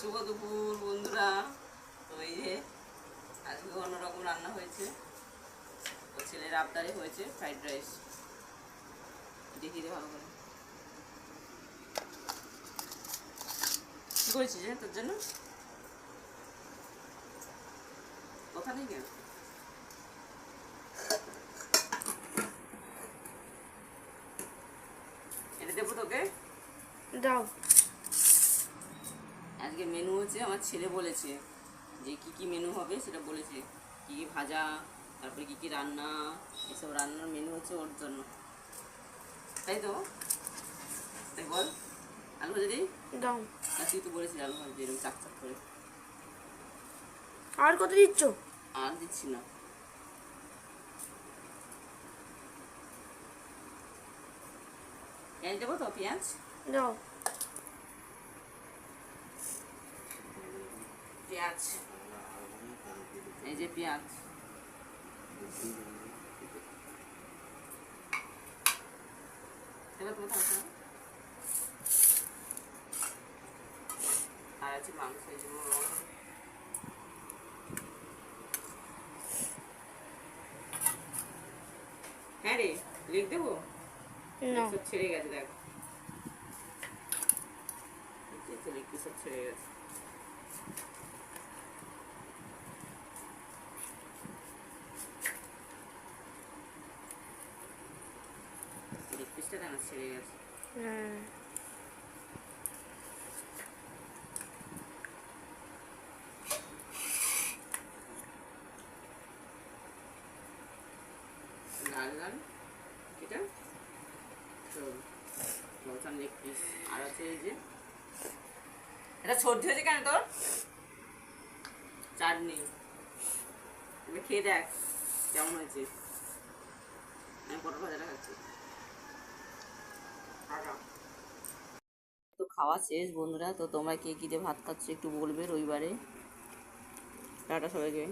শুভ দুপুর বন্ধুরা। তো এই যে আজকে অন্যরকম রান্না হয়েছে। তো ছেলের আবদারে হয়েছে ফ্রাইড রাইস। দেখি দে ভালো করে কি করেছিস তোর জন্য? কথা নেই কেন? এটা দেবো তোকে, দাও। আজকে মেনু হচ্ছে, আমার ছেলে বলেছে যে কি কি মেনু হবে সেটা বলেছে, কি কি ভাজা, তারপরে কি কি রান্না, এসব রান্নার মেনু হচ্ছে ওর জন্য, তাই তো? তাই বল, আলু ভাজা দিই? দাও। আর তুই তো বলেছিস আলু ভাজা এরকম চাক চাক করে। আর কত দিচ্ছ? আর দিচ্ছি না। পেঁয়াজ দেবো তো, পেঁয়াজ দাও। পেঁয়াজ, এই যে পেঁয়াজ, এবার তোমার থাকবে আর আছে মাংস, এই যে হ্যাঁ রে লিখ দেবো, সব ছেড়ে গেছে দেখ, লিখতে সব ছেড়ে গেছে। লিখতে কেন ছেড়ে গেছে? লাল লাল এটা তো লেগ পিস, আর আছে এই যে এটা সর্দি হয়েছে কেন তোর? চাটনি, এবার খেয়ে দেখ কেমন হয়েছে। আমি পটল ভাজাটা খাচ্ছি। তো খাওয়া শেষ বন্ধুরা। তো তোমরা কে কী দিয়ে ভাত খাচ্ছ একটু বলবে রবিবারে। টাটা সবাইকে।